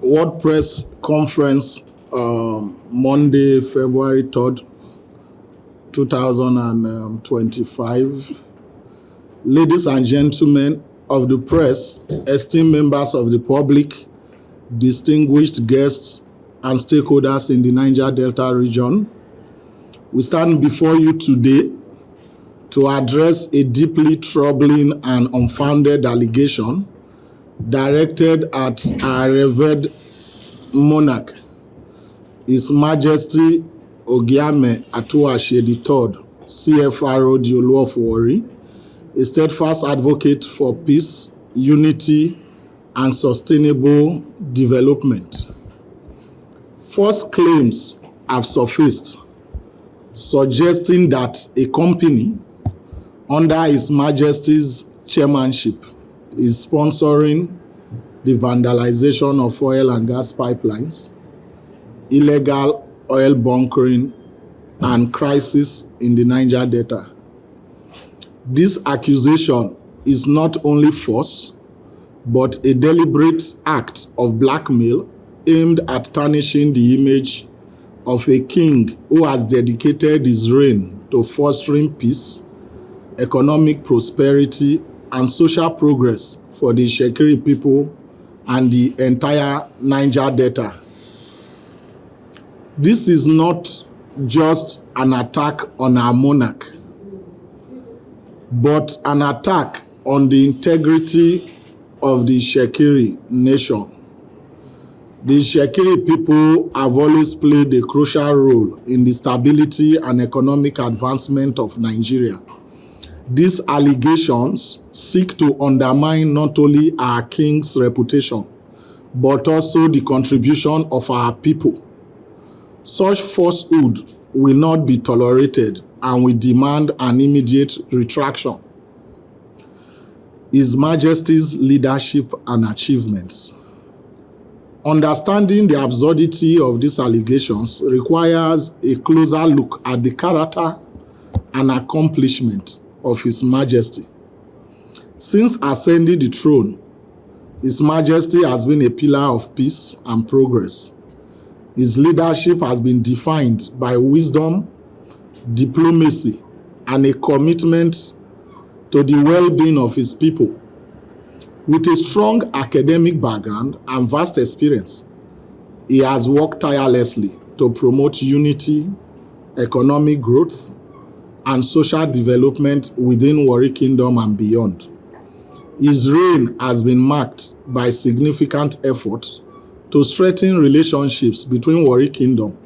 World Press Conference, Monday, February 3rd, 2025. Ladies and gentlemen of the press, esteemed members of the public, distinguished guests, and stakeholders in the Niger Delta region, we stand before you today to address a deeply troubling and unfounded allegation directed at our revered Monarch, His Majesty Ogiame Atuwatse III, CFRO, the Olu of Warri, a steadfast advocate for peace, unity, and sustainable development. False claims have surfaced suggesting that a company under His Majesty's chairmanship is sponsoring the vandalization of oil and gas pipelines, illegal oil bunkering, and crisis in the Niger Delta. This accusation is not only false, but a deliberate act of blackmail aimed at tarnishing the image of a king who has dedicated his reign to fostering peace, economic prosperity, and social progress for the Shekiri people and the entire Niger Delta. This is not just an attack on our monarch, but an attack on the integrity of the Shekiri nation. The Shekiri people have always played a crucial role in the stability and economic advancement of Nigeria. These allegations seek to undermine not only our king's reputation, but also the contribution of our people. Such falsehood will not be tolerated, and we demand an immediate retraction. His Majesty's leadership and achievements. Understanding the absurdity of these allegations requires a closer look at the character and accomplishment of His Majesty. Since ascending the throne, His Majesty has been a pillar of peace and progress. His leadership has been defined by wisdom, diplomacy, and a commitment to the well-being of his people. With a strong academic background and vast experience, he has worked tirelessly to promote unity, economic growth, and social development within Warri Kingdom and beyond. His reign has been marked by significant efforts to strengthen relationships between Warri Kingdom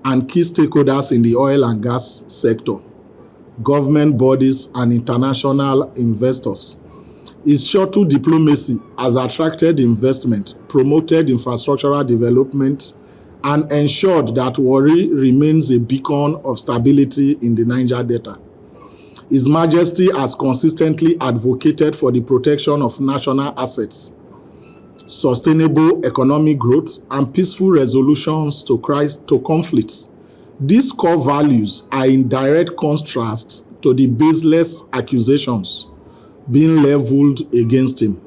and key stakeholders in the oil and gas sector, government bodies, and international investors. His subtle diplomacy has attracted investment, promoted infrastructural development, and ensured that Warri remains a beacon of stability in the Niger Delta. His Majesty has consistently advocated for the protection of national assets, sustainable economic growth, and peaceful resolutions to conflicts. These core values are in direct contrast to the baseless accusations being leveled against him.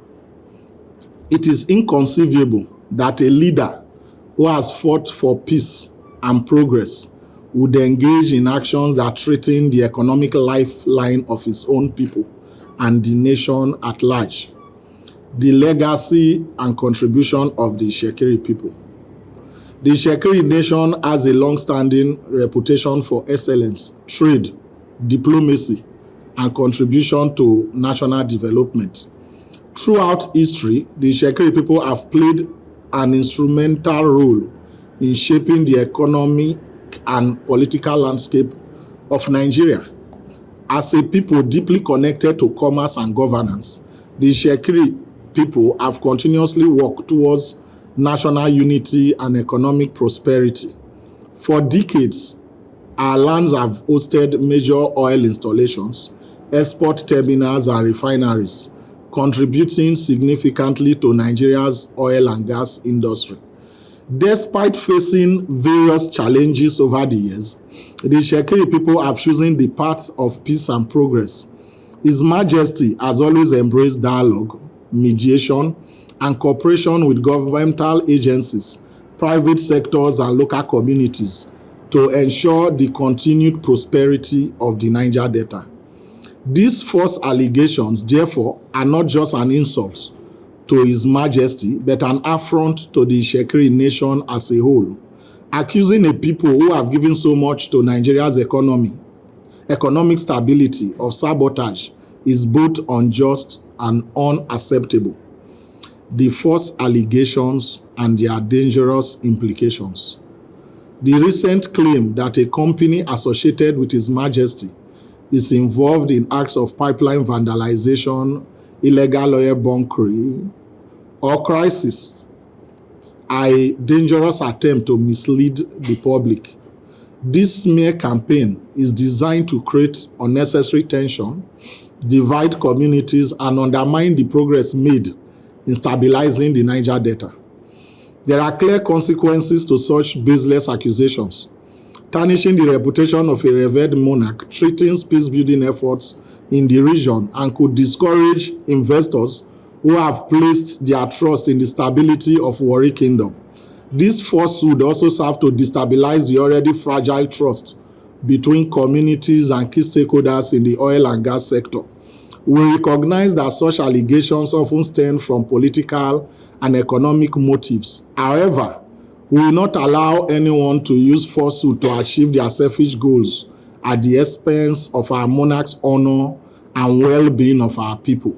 It is inconceivable that a leader who has fought for peace and progress would engage in actions that threaten the economic lifeline of his own people and the nation at large. The legacy and contribution of the Shekiri people. The Shekiri nation has a long-standing reputation for excellence, trade, diplomacy, and contribution to national development. Throughout history, the Shekiri people have played an instrumental role in shaping the economic and political landscape of Nigeria. As a people deeply connected to commerce and governance, the Shekiri people have continuously worked towards national unity and economic prosperity. For decades, our lands have hosted major oil installations, export terminals, and refineries, contributing significantly to Nigeria's oil and gas industry. Despite facing various challenges over the years, the Shekiri people have chosen the path of peace and progress. His Majesty has always embraced dialogue, mediation, and cooperation with governmental agencies, private sectors, and local communities to ensure the continued prosperity of the Niger Delta. These false allegations, therefore, are not just an insult to His Majesty, but an affront to the Shekiri nation as a whole, accusing a people who have given so much to Nigeria's economic stability of sabotage is both unjust and unacceptable. The false allegations and their dangerous implications. The recent claim that a company associated with His Majesty is involved in acts of pipeline vandalization, illegal oil bunkering, or crisis are a dangerous attempt to mislead the public. This smear campaign is designed to create unnecessary tension, divide communities, and undermine the progress made in stabilizing the Niger Delta. There are clear consequences to such baseless accusations, tarnishing the reputation of a revered monarch, threatens peace-building efforts in the region, and could discourage investors who have placed their trust in the stability of Warri Kingdom. This force would also serve to destabilize the already fragile trust between communities and key stakeholders in the oil and gas sector. We recognize that such allegations often stem from political and economic motives. However, we will not allow anyone to use falsehood to achieve their selfish goals at the expense of our monarch's honor and well-being of our people.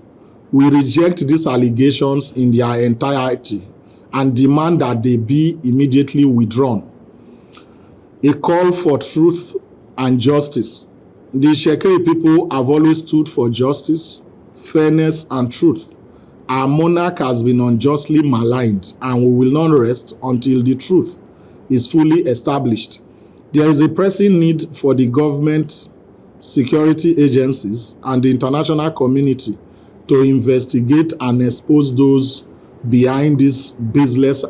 We reject these allegations in their entirety and demand that they be immediately withdrawn. A call for truth and justice. The Shekiri people have always stood for justice, fairness, and truth. Our monarch has been unjustly maligned, and we will not rest until the truth is fully established. There is a pressing need for the government, security agencies, and the international community to investigate and expose those behind these baseless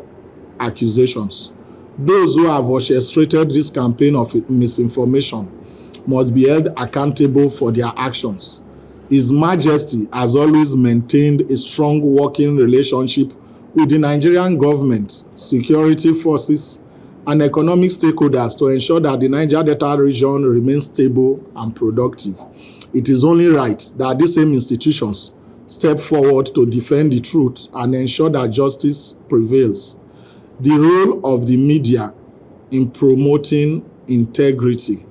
accusations. Those who have orchestrated this campaign of misinformation must be held accountable for their actions. His Majesty has always maintained a strong working relationship with the Nigerian government, security forces, and economic stakeholders to ensure that the Niger Delta region remains stable and productive. It is only right that these same institutions step forward to defend the truth and ensure that justice prevails. The role of the media in promoting integrity.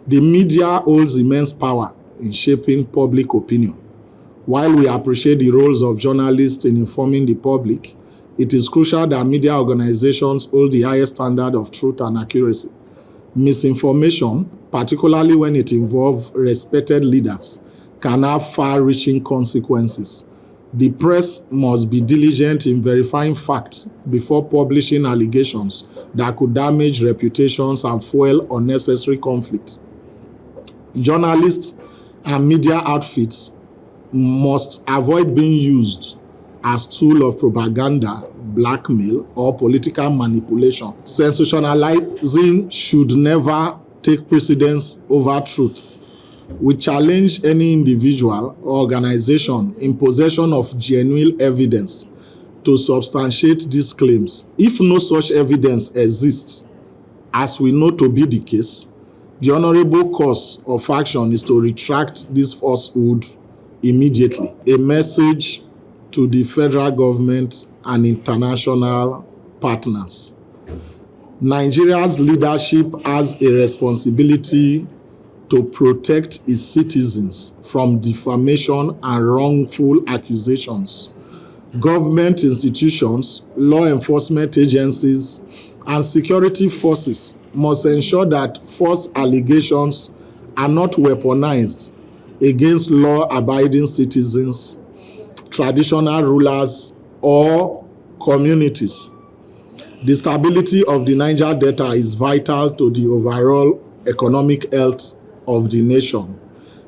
The media holds immense power in shaping public opinion. While we appreciate the roles of journalists in informing the public, it is crucial that media organizations hold the highest standard of truth and accuracy. Misinformation, particularly when it involves respected leaders, can have far-reaching consequences. The press must be diligent in verifying facts before publishing allegations that could damage reputations and fuel unnecessary conflict. Journalists and media outfits must avoid being used as tool of propaganda, blackmail, or political manipulation. Sensationalizing should never take precedence over truth. We challenge any individual or organization in possession of genuine evidence to substantiate these claims. If no such evidence exists, as we know to be the case, the honorable course of action is to retract this falsehood immediately. A message to the federal government and international partners. Nigeria's leadership has a responsibility to protect its citizens from defamation and wrongful accusations. Government institutions, law enforcement agencies, and security forces must ensure that false allegations are not weaponized against law-abiding citizens, traditional rulers, or communities. The stability of the Niger Delta is vital to the overall economic health of the nation.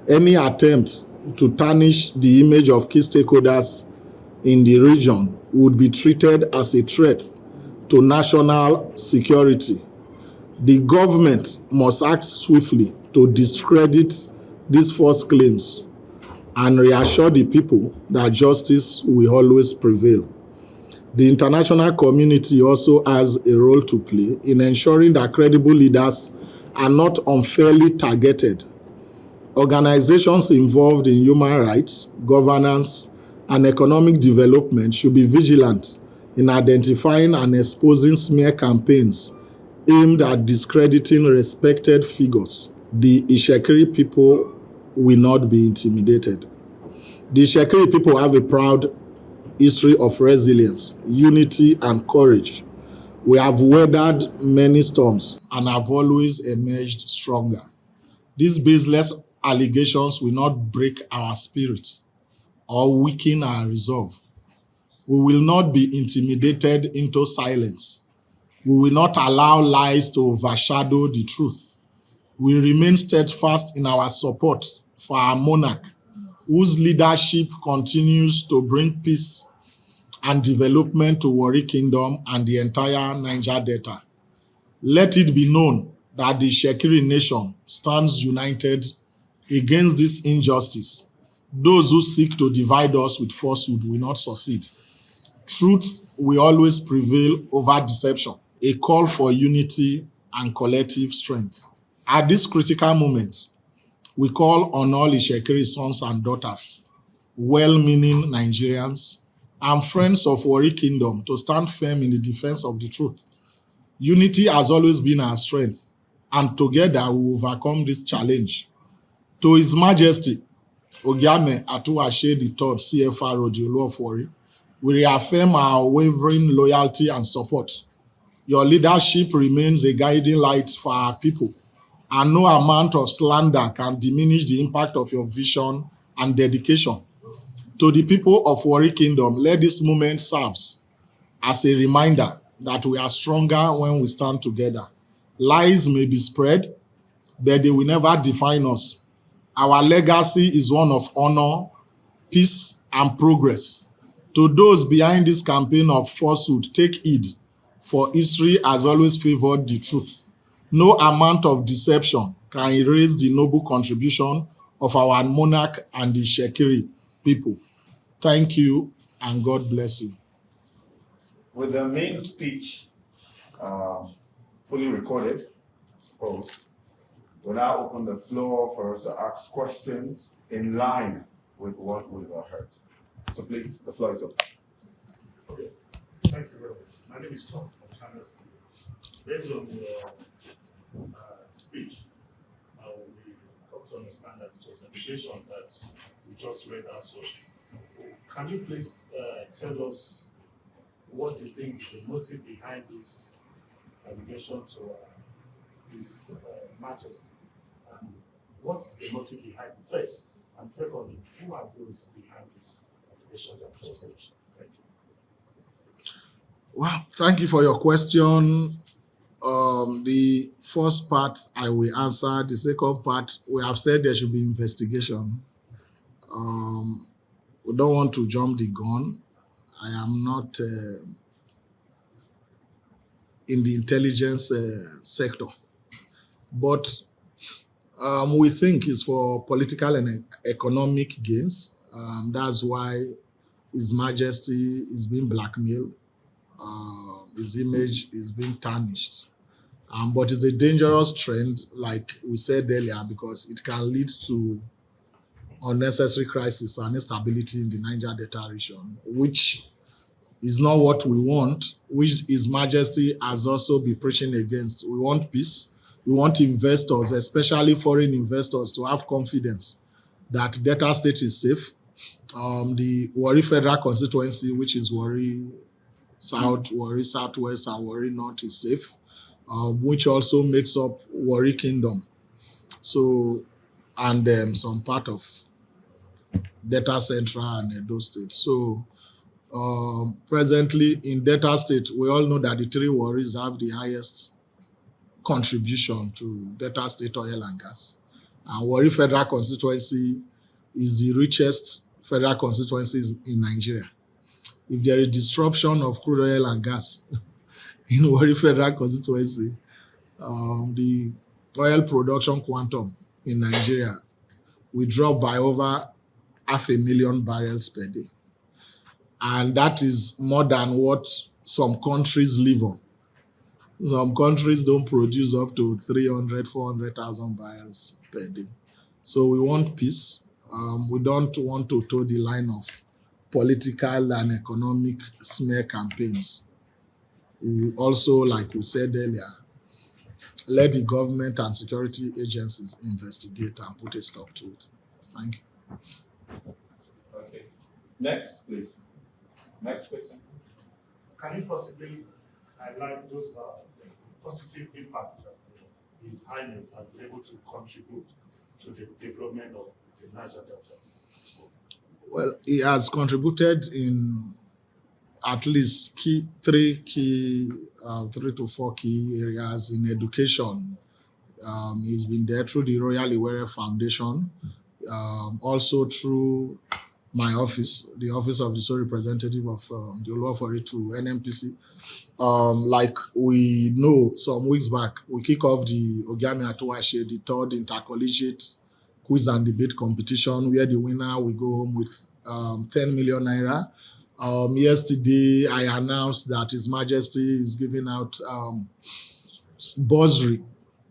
Any attempt to tarnish the image of key stakeholders in the region would be treated as a threat to national security. The government must act swiftly to discredit these false claims and reassure the people that justice will always prevail. The international community also has a role to play in ensuring that credible leaders are not unfairly targeted. Organizations involved in human rights, governance, and economic development should be vigilant in identifying and exposing smear campaigns aimed at discrediting respected figures. The Ishekiri people will not be intimidated. The Ishekiri people have a proud history of resilience, unity, and courage. We have weathered many storms and have always emerged stronger. These baseless allegations will not break our spirit or weaken our resolve. We will not be intimidated into silence. We will not allow lies to overshadow the truth. We remain steadfast in our support for our monarch, whose leadership continues to bring peace and development to Warri Kingdom and the entire Niger Delta. Let it be known that the Ishekiri nation stands united against this injustice. Those who seek to divide us with falsehood will not succeed. Truth will always prevail over deception, a call for unity and collective strength. At this critical moment, we call on all Ishekiri sons and daughters, well-meaning Nigerians, and friends of Warri Kingdom to stand firm in the defense of the truth. Unity has always been our strength, and together we will overcome this challenge. To His Majesty, Ogiame Atuwatse III, CFR, the Olu of Warri, we reaffirm our wavering loyalty and support. Your leadership remains a guiding light for our people, and no amount of slander can diminish the impact of your vision and dedication. To the people of Warri Kingdom, let this moment serve as a reminder that we are stronger when we stand together. Lies may be spread, but they will never define us. Our legacy is one of honor, peace, and progress. To those behind this campaign of falsehood, take heed, for history has always favored the truth. No amount of deception can erase the noble contribution of our monarch and the Ishekiri people. Thank you, and God bless you. With the main speech fully recorded, we'll now open the floor for us to ask questions in line with what we've heard. So please, the floor is open. Okay, thank you very much. My name is Tom from Condemns. Based on your speech, we got to understand that it was an allegation that we just read out. So, can you please tell us what you think is the motive behind this allegation to His Majesty? And what is the motive behind the first? And secondly, who are those behind this allegation that you just mentioned? Thank you. Well, thank you for your question. The first part I will answer. The second part, we have said there should be investigation. We don't want to jump the gun. I am not in the intelligence sector, but we think it's for political and economic gains. That's why His Majesty is being blackmailed. His image is being tarnished. But it's a dangerous trend, like we said earlier, because it can lead to unnecessary crisis and instability in the Niger Delta region, which is not what we want, which His Majesty has also been preaching against. We want peace. We want investors, especially foreign investors, to have confidence that Delta State is safe. The Warri Federal Constituency, which is Warri South, Warri Southwest, and Warri North, is safe, which also makes up Warri Kingdom. So, and some part of Delta Central and Edo State. So, presently in Delta State, we all know that the three Warris have the highest contribution to Delta State oil and gas. And Warri Federal Constituency is the richest federal constituencies in Nigeria. If there is disruption of crude oil and gas in Warri Federal Constituency, the oil production quantum in Nigeria will drop by over 500,000 barrels per day. And that is more than what some countries live on. Some countries don't produce up to 300, 400,000 barrels per day. So we want peace. We don't want to toe the line of political and economic smear campaigns. We also, like we said earlier, let the government and security agencies investigate and put a stop to it. Thank you. Okay. Next, please. Next question. Can you possibly highlight those positive impacts that His Highness has been able to contribute to the development of the Niger Delta? Well, he has contributed in at least three to four key areas in education. He's been there through the Royal Iwere Foundation, also through my office, the Office of the Sole Representative of the Olu of Warri to NNPC. Like we know, some weeks back, we kick off the Ogiame Atuwatse, the third intercollegiate quiz and debate competition, where the winner will go home with 10 million naira. Yesterday, I announced that His Majesty is giving out bursary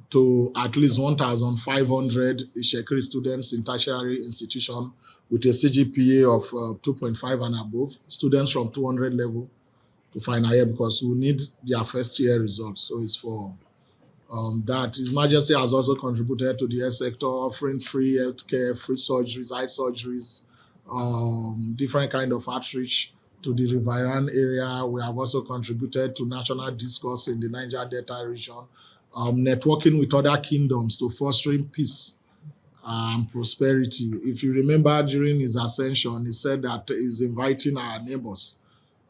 to at least 1,500 Ishekiri students in tertiary institution with a CGPA of 2.5 and above, students from 200 level to final year, because we need their first year results. So it's for that. His Majesty has also contributed to the health sector, offering free healthcare, free surgeries, eye surgeries, different kind of outreach to the riverine area. We have also contributed to national discourse in the Niger Delta region, networking with other kingdoms to fostering peace and prosperity. If you remember, during his ascension, he said that he's inviting our neighbors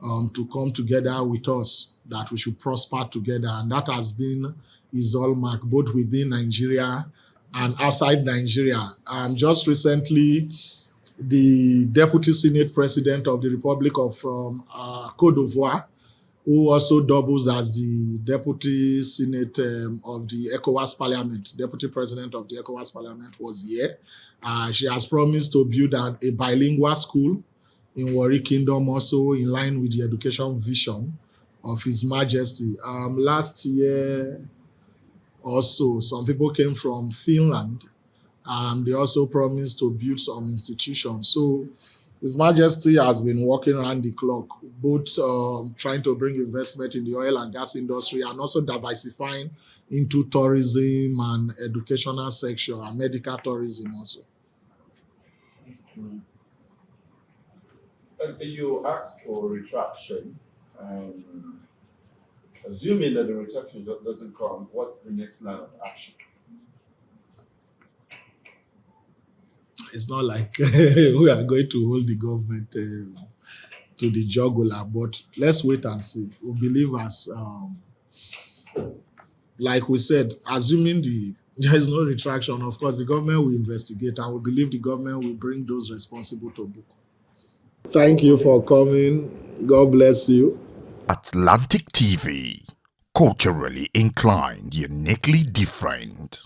to come together with us, that we should prosper together. And that has been his hallmark, both within Nigeria and outside Nigeria. And just recently, the Deputy Senate President of the Republic of Côte d'Ivoire, who also doubles as the Deputy Senate of the ECOWAS Parliament, Deputy President of the ECOWAS Parliament, was here. She has promised to build a bilingual school in Warri Kingdom, also in line with the education vision of His Majesty. Last year also, some people came from Finland. They also promised to build some institutions. So His Majesty has been working around the clock, both trying to bring investment in the oil and gas industry and also diversifying into tourism and educational section and medical tourism also. You asked for retraction. Assuming that the retraction doesn't come, what's the next plan of action? It's not like we are going to hold the government to the jugular, but let's wait and see. We believe, as like we said, assuming there is no retraction, of course, the government will investigate, and we believe the government will bring those responsible to book. Thank you for coming. God bless you. Atlantic TV, culturally inclined, uniquely different.